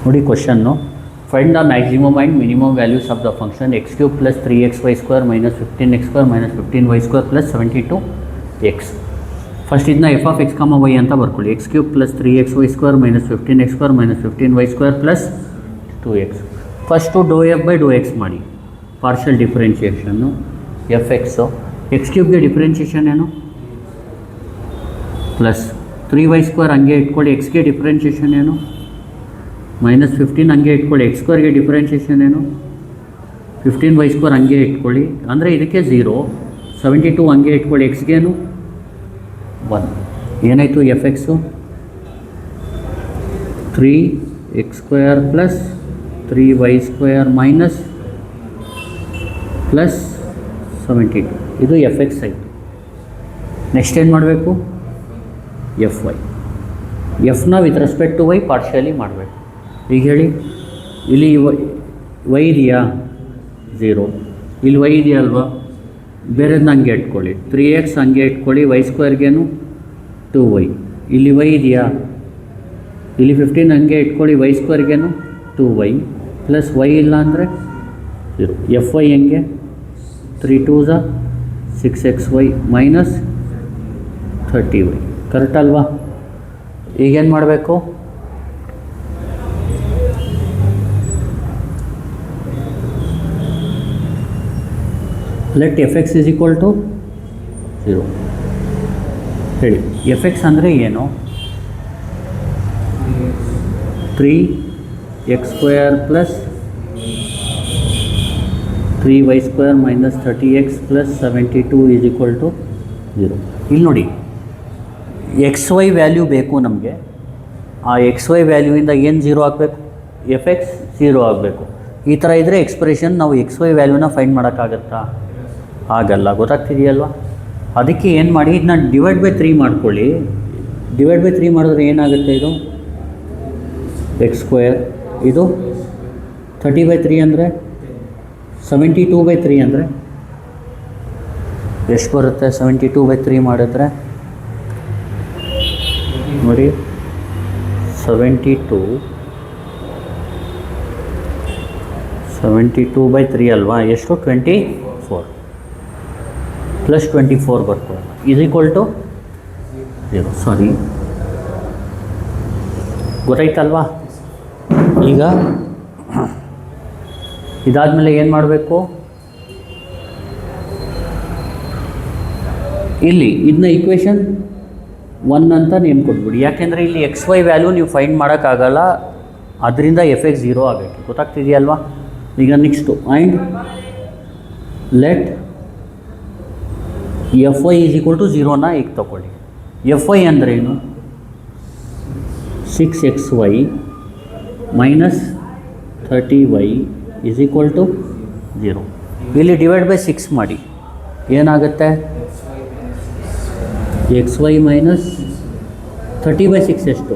ನೋಡಿ question, find the maximum and minimum values of the function X cube plus 3xy² minus 15x² minus 15y² plus 72x. First ಇದನ್ನ f(x, y) ಅಂತ ಬರ್ಕೊಳ್ಳಿ. X cube plus 3xy² minus 15x² minus 15y² plus 2x. First ∂f/∂x ಮಾಡಿ, partial ಡಿಫ್ರೆನ್ಷಿಯೇಷನ್ನು ಎಫ್(x). X ಕ್ಯೂಬ್ಗೆ differentiation ಏನು? Plus 3y² ಹಂಗೆ ಇಟ್ಕೊಳ್ಳಿ. ಎಕ್ಸ್ಗೆ differentiation ಏನು? Minus 15 ಹಂಗೆ ಇಟ್ಕೊಳ್ಳಿ. x² ಡಿಫ್ರೆನ್ಷಿಯೇಷನ್ ಏನು? 15y² ಹಂಗೆ ಇಟ್ಕೊಳ್ಳಿ. ಅಂದರೆ ಇದಕ್ಕೆ 0, 72 ಹಂಗೆ ಇಟ್ಕೊಳ್ಳಿ. ಎಕ್ಸ್ಗೇನು 1. ಏನಾಯಿತು? F) 3x² plus 3y² minus plus 72. ಇದು ಎಫ್(x) ಆಯಿತು. ನೆಕ್ಸ್ಟ್ ಏನು ಮಾಡಬೇಕು? ಎಫ್(y). ಎಫ್ನ with respect to y partially ಮಾಡಬೇಕು. ಈಗ ಹೇಳಿ, ಇಲ್ಲಿ ವೈ ಇದೆಯಾ? 0. ಇಲ್ಲಿ ವೈ ಇದೆಯಲ್ವಾ? ಬೇರೆದನ್ನ ಹಂಗೆ ಇಟ್ಕೊಳ್ಳಿ. 3x ಹಂಗೆ ಇಟ್ಕೊಳ್ಳಿ. y²ಗೇನು 2y. ಇಲ್ಲಿ ವೈ ಇದೆಯಾ? ಇಲ್ಲಿ 15 ಹಂಗೆ ಇಟ್ಕೊಳ್ಳಿ. y²ಗೇನು 2y ಪ್ಲಸ್ ವೈ ಇಲ್ಲ ಅಂದರೆ 0. ಎಫ್(y) ಹೆಂಗೆ? 3 2s 6xy minus 30y. Correct ಅಲ್ವಾ? ಈಗೇನು ಮಾಡಬೇಕು? Let f) is equal to 0. ಹೇಳಿ, ಎಫ್(x) ಅಂದರೆ ಏನು? 3x² plus 3y² minus 30x plus 72 is equal to 0. ಇಲ್ಲಿ ನೋಡಿ, XY ವ್ಯಾಲ್ಯೂ ಬೇಕು ನಮಗೆ. ಆ XY ವ್ಯಾಲ್ಯೂಯಿಂದ ಏನು 0 ಆಗಬೇಕು? ಎಫ್(x) 0 ಆಗಬೇಕು. ಈ ಥರ ಇದ್ದರೆ ಎಕ್ಸ್ಪ್ರೆಷನ್ ನಾವು XY ವ್ಯಾಲ್ಯೂನ ಫೈಂಡ್ ಮಾಡೋಕ್ಕಾಗತ್ತಾ? ಆಗಲ್ಲ. ಗೊತ್ತಾಗ್ತಿದೆಯಲ್ವ? ಅದಕ್ಕೆ ಏನು ಮಾಡಿ, ಇದನ್ನ ಡಿವೈಡ್/3 ಮಾಡ್ಕೊಳ್ಳಿ. ಡಿವೈಡ್/3 ಮಾಡಿದ್ರೆ ಏನಾಗುತ್ತೆ? ಇದು x². ಇದು 30/3 ಅಂದರೆ 72/3 ಅಂದರೆ ಎಷ್ಟು ಬರುತ್ತೆ? 72/3 ಮಾಡಿದ್ರೆ ನೋಡಿ, 72/3 ಅಲ್ವಾ? ಎಷ್ಟು? 24 ಪ್ಲಸ್ 24 ಬರ್ಕೊಳ್ಳೋಣ. Is equal to 0. ಸಾರಿ, ಗೊತ್ತಾಯ್ತಲ್ವಾ? ಈಗ ಇದಾದಮೇಲೆ ಏನು ಮಾಡಬೇಕು? ಇಲ್ಲಿ ಇದನ್ನ ಈಕ್ವೇಷನ್ 1 ಅಂತ ನೇಮ್ ಕೊಟ್ಬಿಡಿ. ಯಾಕೆಂದರೆ ಇಲ್ಲಿ XY ವ್ಯಾಲ್ಯೂ ನೀವು ಫೈಂಡ್ ಮಾಡೋಕ್ಕಾಗಲ್ಲ, ಅದರಿಂದ ಎಫ್(x) 0 ಆಗಬೇಕು. ಗೊತ್ತಾಗ್ತಿದೆಯಲ್ವಾ? ಈಗ next, and let f) is equal to 0ನ ಈಗ ತೊಗೊಳ್ಳಿ. ಎಫ್(y) ಅಂದ್ರೇನು? 6xy minus 30y is equal to 0. ಇಲ್ಲಿ ಡಿವೈಡ್/6 ಮಾಡಿ, ಏನಾಗುತ್ತೆ? xy ಮೈನಸ್ 30/6 ಎಷ್ಟು?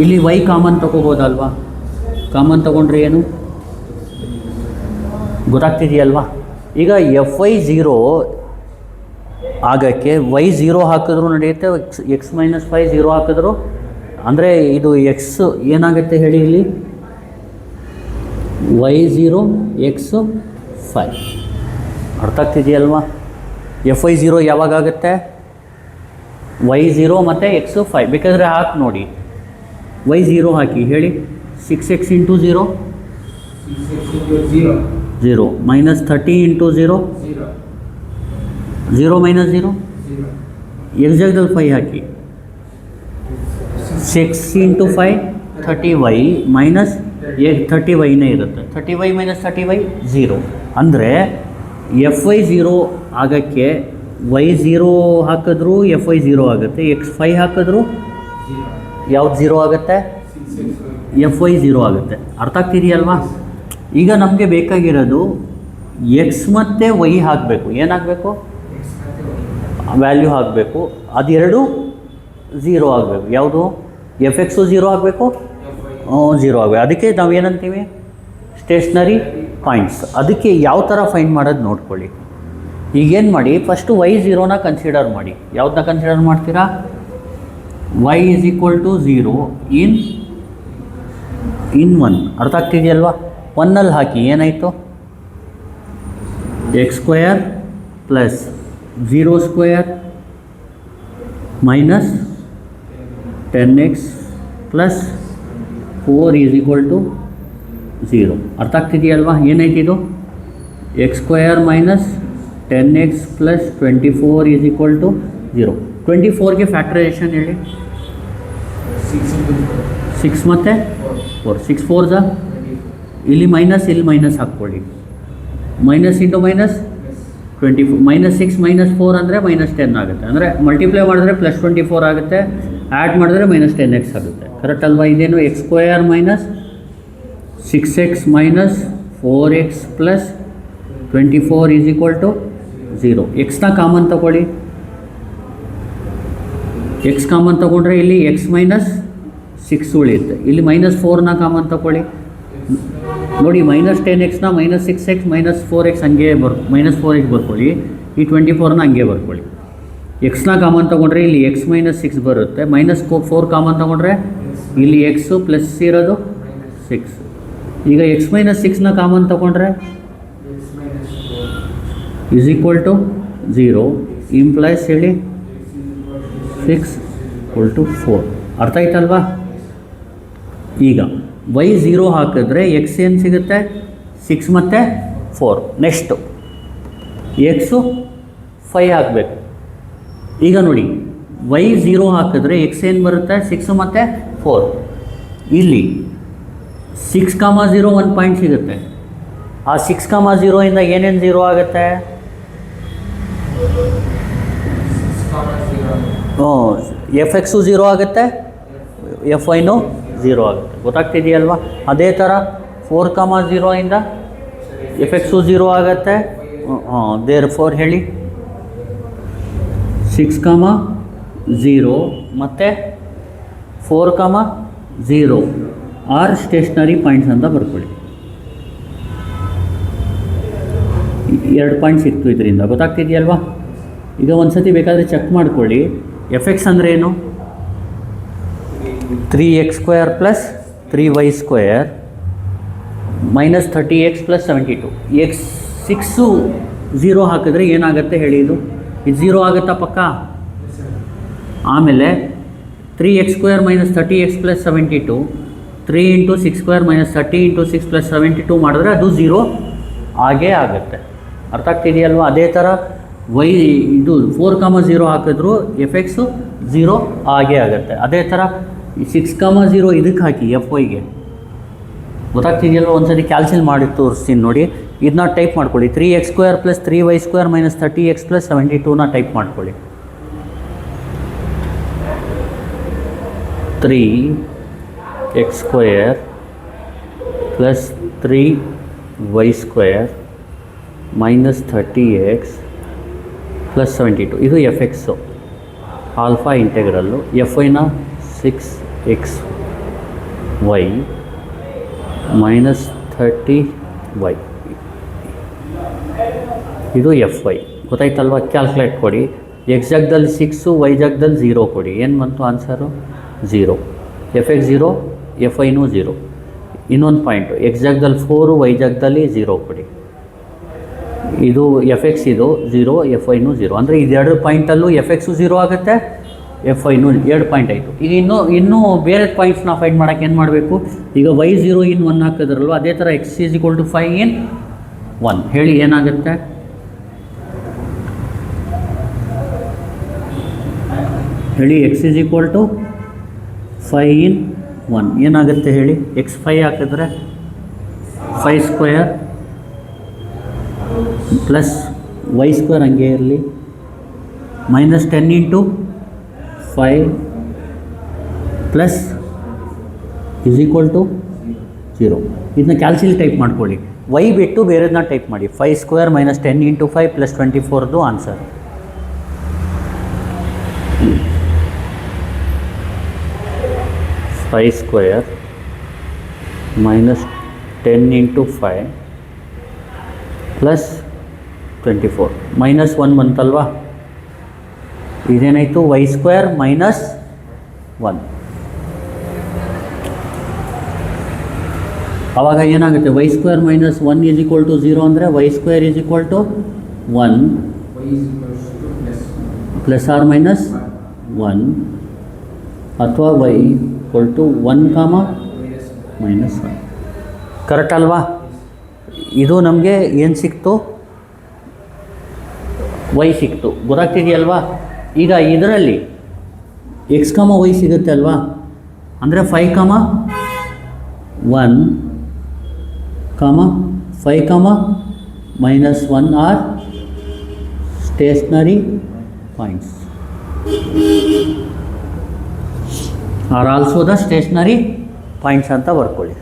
ಇಲ್ಲಿ y ಕಾಮನ್ ತೊಗೋಬೋದಲ್ವಾ? ಕಾಮನ್ ತೊಗೊಂಡ್ರೆ ಏನು? ಗೊತ್ತಾಗ್ತಿದೆಯಲ್ವಾ? ಈಗ ಎಫ್(y) 0 ಆಗೋಕ್ಕೆ y 0 ಹಾಕಿದ್ರು ನಡೆಯುತ್ತೆ, x ಮೈನಸ್ 5 0 ಹಾಕಿದ್ರು. ಅಂದರೆ ಇದು x ಏನಾಗುತ್ತೆ ಹೇಳಿ? ಇಲ್ಲಿ y 0 x 5. ಅರ್ಥ ಆಗ್ತಿದೆಯಲ್ವಾ? ಎಫ್(y) 0 ಯಾವಾಗ ಆಗುತ್ತೆ? y 0 ಮತ್ತು x 5. ಬೇಕಾದರೆ ಹಾಕಿ ನೋಡಿ, y 0 ಹಾಕಿ ಹೇಳಿ. 6x into 0 0 minus 30 into 0 0 minus 0 ಎಕ್ಸಾಕ್ಟಲ್ಲಿ 5 ಹಾಕಿ. 6 ಇಂಟು 5 30y ಮೈನಸ್ 30yನೇ ಇರುತ್ತೆ. 30y minus 30y 0. ಅಂದರೆ ಎಫ್(y) 0 ಆಗೋಕ್ಕೆ y 0 ಹಾಕಿದ್ರೂ ಎಫ್(y) 0 ಆಗುತ್ತೆ. x 5 ಹಾಕಿದ್ರೂ ಯಾವ್ದು 0 ಆಗುತ್ತೆ? ಎಫ್(y) 0 ಆಗುತ್ತೆ. ಅರ್ಥ ಆಗ್ತಿದೆಯಲ್ವಾ? ಈಗ ನಮಗೆ ಬೇಕಾಗಿರೋದು x ಮತ್ತು y ಹಾಕಬೇಕು. ಏನಾಗಬೇಕು? ವ್ಯಾಲ್ಯೂ ಹಾಕಬೇಕು. ಅದೆರಡು 0 ಆಗಬೇಕು. ಯಾವುದು? ಎಫ್(x) 0 ಆಗಬೇಕು, 0 ಆಗಬೇಕು. ಅದಕ್ಕೆ ನಾವು ಏನಂತೀವಿ? Stationary points. ಅದಕ್ಕೆ ಯಾವ ಥರ ಫೈಂಡ್ ಮಾಡೋದು ನೋಡ್ಕೊಳ್ಳಿ. ಈಗೇನು ಮಾಡಿ, ಫಸ್ಟು y 0ನ ಕನ್ಸಿಡರ್ ಮಾಡಿ. ಯಾವುದನ್ನ ಕನ್ಸಿಡರ್ ಮಾಡ್ತೀರಾ? y is equal to 0 in in one ಅರ್ಥ ಆಗ್ತಿದೆಯಲ್ವಾ? ಒನ್ನಲ್ಲಿ ಹಾಕಿ ಏನಾಯಿತು? X square plus 0 square minus 10x plus 4 is equal to 0. ಅರ್ಥ ಆಗ್ತಿದೆಯಲ್ವಾ? ಏನಾಯ್ತಿದು? X square minus 10x plus 24 is equal to 0. 24ಗೆ ಫ್ಯಾಕ್ಟರೈಸೇಷನ್ ಹೇಳಿ. 6 ಮತ್ತು 4 6 4 ಇಲ್ಲಿ ಮೈನಸ್ ಇಲ್ಲಿ ಮೈನಸ್ ಹಾಕ್ಕೊಳ್ಳಿ. Minus into minus 24 minus 6 minus 4 ಅಂದರೆ ಮೈನಸ್ 10 ಆಗುತ್ತೆ. ಅಂದರೆ ಮಲ್ಟಿಪ್ಲೈ ಮಾಡಿದ್ರೆ ಪ್ಲಸ್ 24 ಆಗುತ್ತೆ, ಆ್ಯಡ್ ಮಾಡಿದ್ರೆ ಮೈನಸ್ 10x ಆಗುತ್ತೆ. ಕರೆಕ್ಟ್ ಅಲ್ವಾ? ಇದೇನು x square minus 6x minus 4x plus 24 is equal to 0. ಎಕ್ಸ್ನ ಕಾಮನ್ ತಗೊಳ್ಳಿ. ಎಕ್ಸ್ ಕಾಮನ್ ತಗೊಂಡ್ರೆ ಇಲ್ಲಿ ಎಕ್ಸ್ ಮೈನಸ್ 6 ಉಳಿಯುತ್ತೆ. ಇಲ್ಲಿ ಮೈನಸ್ 4ನ ಕಾಮನ್ ತಗೊಳ್ಳಿ. ನೋಡಿ minus 10xನ minus 6x minus 4x ಹಂಗೆ ಮೈನಸ್ 4x ಬರ್ಕೊಳ್ಳಿ. ಈ 24ನ ಹಂಗೆ ಬರ್ಕೊಳ್ಳಿ. ಎಕ್ಸ್ನ ಕಾಮನ್ ತೊಗೊಂಡ್ರೆ ಇಲ್ಲಿ ಎಕ್ಸ್ ಮೈನಸ್ 6 ಬರುತ್ತೆ. ಮೈನಸ್ 4 ಕಾಮನ್ ತೊಗೊಂಡ್ರೆ ಇಲ್ಲಿ ಎಕ್ಸು ಪ್ಲಸ್ ಇರೋದು 6. ಈಗ ಎಕ್ಸ್ ಮೈನಸ್ 6ನ ಕಾಮನ್ ತೊಗೊಂಡ್ರೆ ಈಸ್ ಈಕ್ವಲ್ ಟು 0 ಇಂಪ್ಲೈಸ್ ಹೇಳಿ 6 ಈಕ್ವಲ್ ಟು 4. ಅರ್ಥ ಆಯ್ತಲ್ವಾ? ಈಗ y 0 ಹಾಕಿದ್ರೆ ಎಕ್ಸ್ ಏನು ಸಿಗುತ್ತೆ? 6 ಮತ್ತು 4. ನೆಕ್ಸ್ಟು ಎಕ್ಸು 5 ಹಾಕಬೇಕು. ಈಗ ನೋಡಿ y 0 ಹಾಕಿದ್ರೆ ಎಕ್ಸ್ ಏನು ಬರುತ್ತೆ? 6 ಮತ್ತು 4. ಇಲ್ಲಿ 6,0 1 ಪಾಯಿಂಟ್ ಸಿಗುತ್ತೆ. ಆ 6,0 ಇಂದ ಏನೇನು 0 ಆಗುತ್ತೆ? ಎಫ್ ಎಕ್ಸು 0 ಆಗುತ್ತೆ, ಎಫ್ ವೈನು 0 ಆಗುತ್ತೆ. ಗೊತ್ತಾಗ್ತಿದೆಯಲ್ವಾ? ಅದೇ ಥರ 4,0 ಇಂದ ಎಫ್ ಎಕ್ಸು 0 ಆಗುತ್ತೆ. ದೇರ್ ಫೋರ್ ಹೇಳಿ 6,0 ಮತ್ತು 4,0 ಆರ್ ಸ್ಟೇಷ್ನರಿ ಪಾಯಿಂಟ್ಸ್ ಅಂತ ಬರ್ಕೊಳ್ಳಿ. 2 ಪಾಯಿಂಟ್ ಸಿಕ್ತು ಇದರಿಂದ. ಗೊತ್ತಾಗ್ತಿದೆಯಲ್ವಾ? ಈಗ ಒಂದು ಸತಿ ಬೇಕಾದರೆ ಚೆಕ್ ಮಾಡ್ಕೊಳ್ಳಿ. ಎಫ್ ಎಕ್ಸ್ ಅಂದರೆ ಏನು? 3x square plus 3y square minus 30x plus 72. X 6 0 ಹಾಕಿದ್ರೆ ಏನಾಗುತ್ತೆ ಹೇಳಿ? ಇದು 0 ಆಗುತ್ತಾ ಪಕ್ಕ? ಆಮೇಲೆ 3x square minus 30x plus 72 3 into 6 square minus 30 into 6 plus 72 ಮಾಡಿದ್ರೆ ಅದು 0 ಆಗೇ ಆಗುತ್ತೆ. ಅರ್ಥ ಆಗ್ತಿದೆಯಲ್ವಾ? ಅದೇ ಥರ ವೈ ಇದು 4,0 ಹಾಕಿದ್ರು ಎಫ್ ಎಕ್ಸು 0 ಆಗೇ ಆಗುತ್ತೆ. ಅದೇ ಥರ 6,0 ಇದಕ್ಕೆ ಹಾಕಿ ಎಫ್ ವೈಗೆ. ಗೊತ್ತಾಗ್ತಿದೆಯಲ್ವ? ಒಂದು ಸತಿ ಕ್ಯಾಲ್ಸಿಲ್ ಮಾಡಿ ತೋರಿಸ್ತೀನಿ ನೋಡಿ. ಇದನ್ನ ಟೈಪ್ ಮಾಡ್ಕೊಳ್ಳಿ. 3x square plus 3y square minus 30x plus 72ನ ಟೈಪ್ ಮಾಡ್ಕೊಳ್ಳಿ. 3x square plus 3y square minus 30x plus 72 ಇದು F X alpha integral. F ವೈನ 6xy ಮೈನಸ್ 30y ಇದು ಎಫ್ ವೈ. ಗೊತ್ತಾಯ್ತಲ್ವ? ಕ್ಯಾಲ್ಕುಲೇಟ್ ಕೊಡಿ. ಎಕ್ಸ್ ಜಾಗದಲ್ಲಿ 6 ವೈ ಜಾಗದಲ್ಲಿ 0 ಕೊಡಿ. ಏನು ಬಂತು ಆನ್ಸರು? 0. ಎಫ್ ಎಕ್ಸ್ 0, ಎಫ್ ಐನೂ 0. ಇನ್ನೊಂದು ಪಾಯಿಂಟು ಎಕ್ಸ್ ಜಾಗದಲ್ಲಿ 4 ವೈ ಜಾಗದಲ್ಲಿ 0 ಕೊಡಿ. ಇದು ಎಫ್ ಎಕ್ಸ್ ಇದು 0, ಎಫ್ ಐನೂ 0. ಅಂದರೆ ಇದೆರಡು ಪಾಯಿಂಟಲ್ಲೂ ಎಫ್ ಎಕ್ಸು 0 ಆಗುತ್ತೆ, ಎಫ್ ಐನೂ 2 ಪಾಯಿಂಟ್ ಆಯಿತು. ಈಗ ಇನ್ನೂ ಬೇರೆ ಪಾಯಿಂಟ್ಸ್ನ ಫೈಂಡ್ ಮಾಡೋಕ್ಕೆ ಏನು ಮಾಡಬೇಕು? ಈಗ y 0 in 1 ಹಾಕಿದ್ರಲ್ವ, ಅದೇ ಥರ x = 5 in 1 ಹೇಳಿ ಏನಾಗುತ್ತೆ? ಹೇಳಿ x = 5 in 1 ಏನಾಗುತ್ತೆ ಹೇಳಿ? x 5 ಹಾಕಿದ್ರೆ 5 ಸ್ಕ್ವೇರ್ ಪ್ಲಸ್ y ಸ್ಕ್ವೇರ್ ಹಂಗೆ ಇರಲಿ ಮೈನಸ್ 10 ಇಂಟು 5 ಪ್ಲಸ್ = 0. ಇದನ್ನ ಕ್ಯಾಲ್ಸಿಲ್ ಟೈಪ್ ಮಾಡ್ಕೊಳ್ಳಿ. y ಬಿಟ್ಟು ಬೇರೆದನ್ನ ಟೈಪ್ ಮಾಡಿ. 5 ಸ್ಕ್ವೇರ್ ಮೈನಸ್ 10 ಇಂಟು 5 ಪ್ಲಸ್ 24ದು answer. Five square minus 10 into 5 plus 24 minus 1 ಬಂತಲ್ವಾ? ಇದೇನಾಯಿತು? y square minus 1. ಆವಾಗ ಏನಾಗುತ್ತೆ Y square minus 1 is equal to 0 ಅಂದರೆ Y square is equal to 1 plus or minus 1 ಅಥವಾ ವೈ ಈಕ್ವಲ್ ಟು 1 ಕಾಮ minus 1. Correct ಅಲ್ವಾ? ಇದು ನಮಗೆ ಏನು ಸಿಕ್ತು? ವೈ ಸಿಕ್ತು. ಗೊತ್ತಾಗ್ತಿದೆಯಲ್ವಾ? ಈಗ ಇದರಲ್ಲಿ ಎಕ್ಸ್ ಕಾಮ ವೈ ಸಿಗುತ್ತೆ ಅಲ್ವಾ? ಅಂದರೆ 5 ಕಾಮ 1 comma 5 comma minus 1 are stationary points, are also the stationary points ಅಂತ ಬರ್ಕೊಳ್ಳಿ.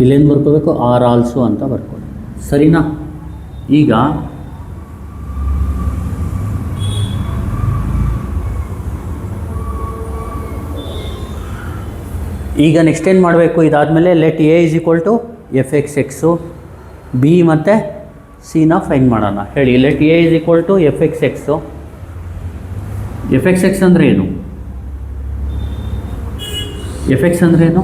ಇಲ್ಲೇನು ಬರ್ಕೋಬೇಕು? ಆರ್ ಆಲ್ಸೋ ಅಂತ ಬರ್ಕೊಳ್ಳಿ. ಸರಿನಾ? ಈಗ ನೆಕ್ಸ್ಟ್ ಏನು ಮಾಡಬೇಕು? ಇದಾದಮೇಲೆ let a is equal to f x x, b ಮತ್ತು ಸಿನ ಫೈಂಡ್ ಮಾಡೋಣ. ಹೇಳಿ. Let a is equal to f x x. F x x ಅಂದರೆ ಏನು? ಎಫ್ ಎಕ್ಸ್ ಅಂದರೆ ಏನು?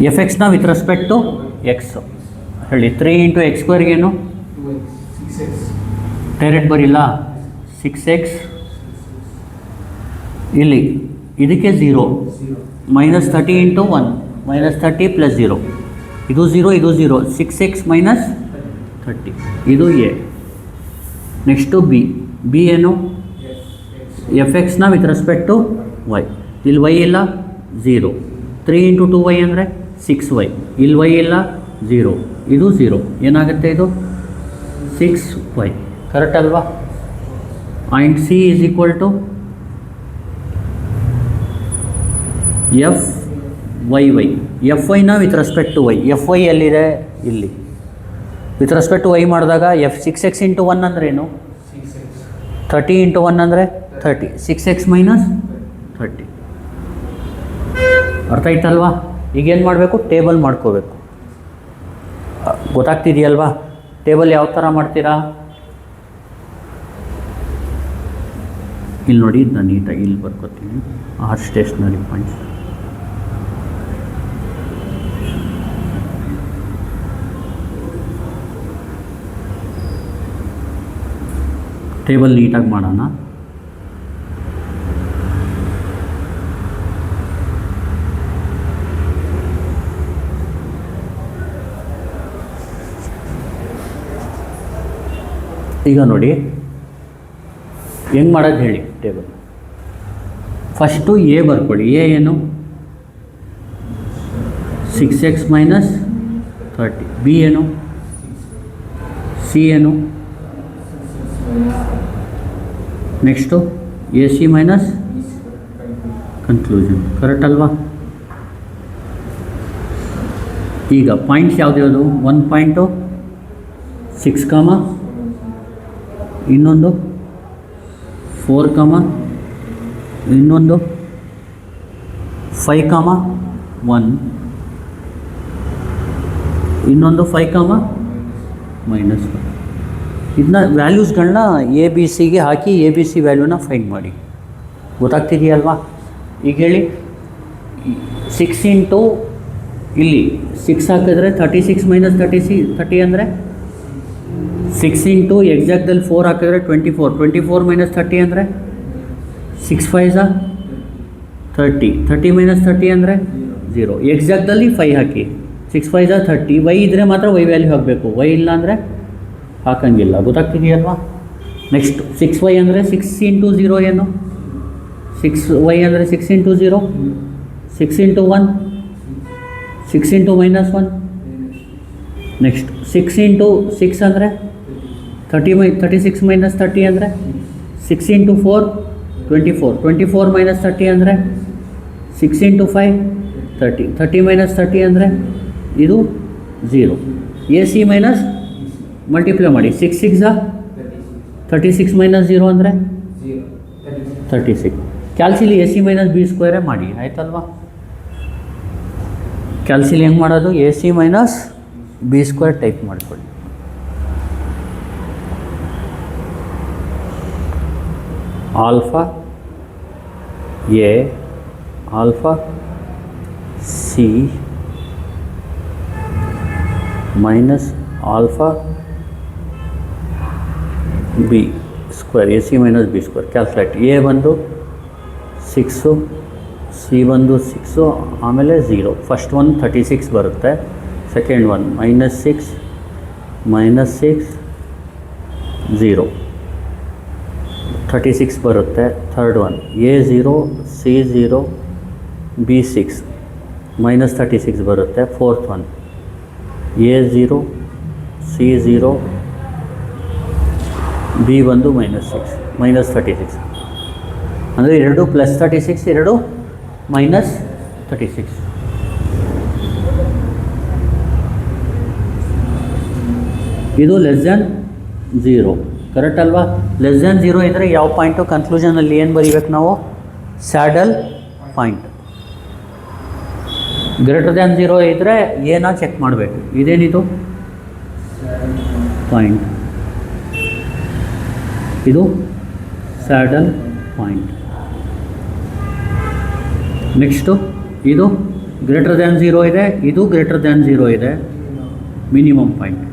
ಎಫ್ ಎಕ್ಸ್ನ ವಿತ್ ರೆಸ್ಪೆಕ್ಟ್ ಟು ಎಕ್ಸ್. ಹೇಳಿ. 3 ಇಂಟು ಎಕ್ಸ್ ಸ್ಕ್ವೇರ್ಗೇನು? ಡೈರೆಕ್ಟ್ ಬರಿಲ್ಲ. 6x ಇಲ್ಲಿ ಇದಕ್ಕೆ 0 ಮೈನಸ್ 30 ಇಂಟು 1 ಮೈನಸ್ 30 ಪ್ಲಸ್ 0, ಇದು 0 ಇದು 0, 6x ಮೈನಸ್ 30, ಇದು ಎ. ನೆಕ್ಸ್ಟು ಬಿ ಏನು? ಎಫ್ ಎಕ್ಸ್ನ ವಿತ್ ರೆಸ್ಪೆಕ್ಟ್ ಟು ವೈ. ಇಲ್ಲಿ ವೈ ಇಲ್ಲ 0, 3 ಇಂಟು 2y ಅಂದರೆ 6y, ಇಲ್ಲಿ ವೈ ಇಲ್ಲ 0, ಇದು 0, ಏನಾಗುತ್ತೆ? ಇದು 6y. ಕರೆಕ್ಟ್ ಅಲ್ವಾ? And C is equal to F Y. F ವೈನ with respect to Y. F Y ಎಲ್ಲಿದೆ? ಇಲ್ಲಿ. ವಿತ್ ರೆಸ್ಪೆಕ್ಟ್ ಟು ವೈ ಮಾಡಿದಾಗ ಎಫ್ 6x ಇಂಟು 1 ಅಂದ್ರೇನು? 30 ಇಂಟು 1 ಅಂದರೆ 30, 6x ಮೈನಸ್ 30. ಅರ್ಥ ಆಯ್ತಲ್ವಾ? ಈಗೇನು ಮಾಡಬೇಕು? ಟೇಬಲ್ ಮಾಡ್ಕೋಬೇಕು. ಗೊತ್ತಾಗ್ತಿದೆಯಲ್ವಾ? ಟೇಬಲ್ ಯಾವ ಥರ ಮಾಡ್ತೀರಾ? ಇಲ್ಲಿ ನೋಡಿ, ನಾನು ನೀಟಾಗಿ ಇಲ್ಲಿ ಬರ್ಕೋತೀನಿ. Or stationary points. ಟೇಬಲ್ ನೀಟಾಗಿ ಮಾಡೋಣ. ಈಗ ನೋಡಿ ಹೆಂಗೆ ಮಾಡೋದು ಹೇಳಿ. ಟೇಬಲ್ ಫಸ್ಟು ಎ ಬರ್ಕೊಳ್ಳಿ. ಎ ಏನು? 6x minus 30. ಬಿ ಏನು? ಸಿ ಏನು? Next A C minus conclusion. Correct ಅಲ್ವಾ? ಈಗ ಪಾಯಿಂಟ್ಸ್ ಯಾವುದು? 1 ಪಾಯಿಂಟು 6 ಕಾಮ, ಇನ್ನೊಂದು 4 ಕಾಮ, ಇನ್ನೊಂದು 5 ಕಾಮ 1, ಇನ್ನೊಂದು 5 ಕಾಮ ಮೈನಸ್ 1. ಇದನ್ನ ವ್ಯಾಲ್ಯೂಸ್ಗಳನ್ನ ಎ ಬಿ ಸಿಗೆ ಹಾಕಿ ಎ ಬಿ ಸಿ ವ್ಯಾಲ್ಯೂನ ಫೈಂಡ್ ಮಾಡಿ. ಗೊತ್ತಾಗ್ತಿದೆಯಲ್ವಾ? ಈಗ ಹೇಳಿ. 6 ಇಂಟು ಇಲ್ಲಿ 6 ಹಾಕಿದ್ರೆ 36 ಮೈನಸ್ 30 ಅಂದರೆ 6 ಇಂಟು ಎಕ್ಸಾಕ್ಟ್ದಲ್ಲಿ 4 ಹಾಕಿದ್ರೆ 24, 24 ಮೈನಸ್ 30 ಅಂದರೆ 6 5 30, 30 ಮೈನಸ್ 30 ಅಂದರೆ 0. ಎಕ್ಸಾಕ್ಟ್ದಲ್ಲಿ 5 ಹಾಕಿ, 6 5 30. ವೈ ಇದ್ದರೆ ಮಾತ್ರ ವೈ ವ್ಯಾಲ್ಯೂ ಹಾಕಬೇಕು, ವೈ ಇಲ್ಲ ಅಂದರೆ ಹಾಕಂಗಿಲ್ಲ. ಗೊತ್ತಾಗ್ತಿದೆಯಲ್ವಾ? ನೆಕ್ಸ್ಟ್ 6y ಅಂದರೆ 6 ಇಂಟು 0 ಏನು? 6y ಅಂದರೆ 6 into 0, 6 into 1, 6 into minus 1. Next 6 into 6 ಅಂದರೆ 36 ಮೈನಸ್ 30 ಅಂದರೆ 6 ಇಂಟು 4 24, 24 ಮೈನಸ್ 30 ಅಂದರೆ 6 ಇಂಟು 5 30, 30 ಮೈನಸ್ 30 ಅಂದರೆ ಇದು 0. ಎ ಸಿ ಮೈನಸ್ ಮಲ್ಟಿಪ್ಲೈ ಮಾಡಿ. 6 6 36 ಮೈನಸ್ 0 ಅಂದರೆ 36. ಕ್ಯಾಲ್ಸಿಲಿ ಎ ಸಿ ಮೈನಸ್ ಬಿ ಸ್ಕ್ವೇರೇ ಮಾಡಿ. ಆಯ್ತಲ್ವಾ? ಕ್ಯಾಲ್ಸಿಲಿ ಹೆಂಗೆ ಮಾಡೋದು? A C minus B square type ಮಾಡ್ಕೊಳ್ಳಿ. Alpha A alpha C minus alpha B square, A C minus B square. Calculate. A ಬಂದು 6, ಸಿ ಬಂದು 6, ಆಮೇಲೆ 0. ಫಸ್ಟ್ ಒನ್ 36 ಬರುತ್ತೆ, ಸೆಕೆಂಡ್ ಒನ್ -6 -6 0 36 ಬರುತ್ತೆ. Third one A0 C0 B6 -36 ಬರುತ್ತೆ. Fourth one A0 C0 B ಬಂದು -36 ಅಂದರೆ ಎರಡು +36, ಎರಡು -36. ಇದು <0, ಕರೆಕ್ಟ್ ಅಲ್ವಾ? <0 ಇದ್ದರೆ ಯಾವ ಪಾಯಿಂಟು ಕನ್ಕ್ಲೂಷನಲ್ಲಿ ಏನು ಬರೀಬೇಕು ನಾವು? Saddle point. >0 ಇದ್ದರೆ ಏನೋ ಚೆಕ್ ಮಾಡಬೇಕು. ಇದೇನಿದು ಪಾಯಿಂಟ್, ಇದು ಸ್ಯಾಡಲ್ ಪಾಯಿಂಟ್. ನೆಕ್ಸ್ಟು ಇದು >0 ಇದೆ, ಇದು >0 ಇದೆ, ಮಿನಿಮಮ್ ಪಾಯಿಂಟ್.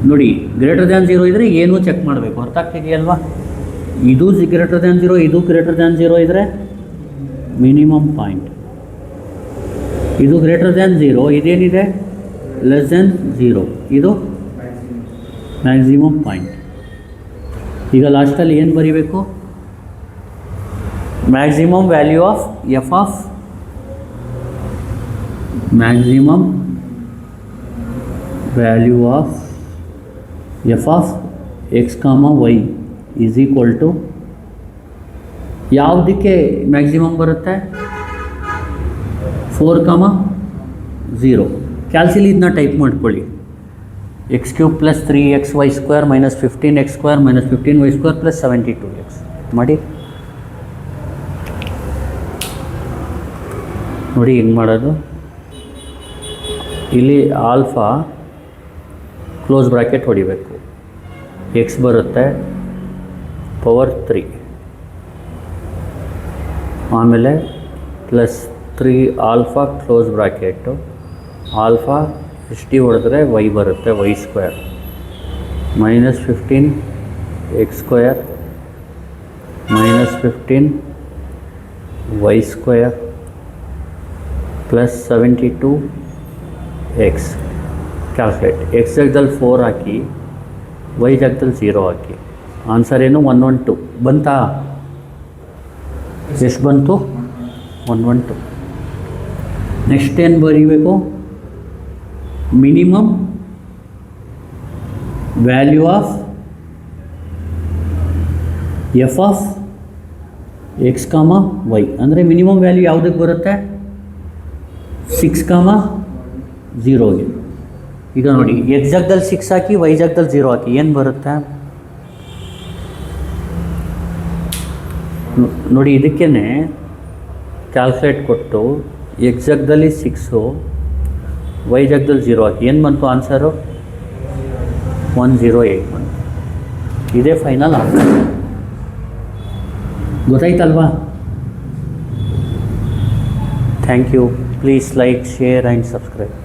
ನೋಡಿ, >0 ಇದ್ದರೆ ಏನೂ ಚೆಕ್ ಮಾಡಬೇಕು, ಅರ್ಥ ಆಗ್ತಿದೆಯಲ್ವಾ? ಇದು >0, ಇದು >0 ಇದ್ದರೆ ಮಿನಿಮಮ್ ಪಾಯಿಂಟ್. ಇದು >0, ಇದೇನಿದೆ <0, ಇದು ಮ್ಯಾಕ್ಸಿಮಮ್ ಪಾಯಿಂಟ್. ಈಗ ಲಾಸ್ಟಲ್ಲಿ ಏನು ಬರೀಬೇಕು? Maximum value of maximum value of f of x, y is equal to ಯಾವುದಕ್ಕೆ ಮ್ಯಾಕ್ಸಿಮಮ್ ಬರುತ್ತೆ? 4, 0. ಕ್ಯಾಲ್ಸಿಲಿ ಇದನ್ನ ಟೈಪ್ ಮಾಡ್ಕೊಳ್ಳಿ. x³ + 3xy² - 15x² - 15y² + 72x ಮಾಡಿ. ನೋಡಿ ಹೆಂಗೆ ಮಾಡೋದು. ಇಲ್ಲಿ ಆಲ್ಫಾ ಕ್ಲೋಸ್ ಬ್ರ್ಯಾಕೆಟ್ ಹೊಡಿಬೇಕು. x ಬರುತ್ತೆ ಪವರ್ 3, ಆಮೇಲೆ +3 ಆಲ್ಫಾ ಕ್ಲೋಸ್ ಬ್ರ್ಯಾಕೆಟು. ಆಲ್ಫಾ ಎಷ್ಟಿ ಹೊಡೆದ್ರೆ y ಬರುತ್ತೆ, y² -15 x² -15 y² + 72 x. Calculate. x ಜಾಗದಲ್ಲಿ 4 ಹಾಕಿ, y ಜಾಗದಲ್ಲಿ 0 ಹಾಕಿ. ಆನ್ಸರ್ ಏನು? 112 ಬಂತಾ? ಎಷ್ಟು ಬಂತು? 112. ನೆಕ್ಸ್ಟ್ ಏನು ಬರೀಬೇಕು? Minimum value of f of x, y. ಅಂದರೆ ಮಿನಿಮಮ್ ವ್ಯಾಲ್ಯೂ ಯಾವುದಕ್ಕೆ ಬರುತ್ತೆ? 6, 0ಗೆ. ಈಗ ನೋಡಿ, x ಜಾಗದಲ್ಲಿ 6 ಹಾಕಿ, y ಜಾಗದಲ್ಲಿ 0 ಹಾಕಿ, ಏನು ಬರುತ್ತೆ ನೋಡಿ. ಇದಕ್ಕೇ ಕ್ಯಾಲ್ಕುಲೇಟ್ ಕೊಟ್ಟು x ಜಾಗದಲ್ಲಿ 6, y ಜಾಗದಲ್ಲಿ 0 ಹಾಕಿ, ಏನು ಬಂತು ಆನ್ಸರು? 108 ಬಂತು. ಇದೇ ಫೈನಲ್ ಆನ್ಸರ್. ಗೊತ್ತಾಯ್ತಲ್ವಾ? Thank you. Please like, share and subscribe.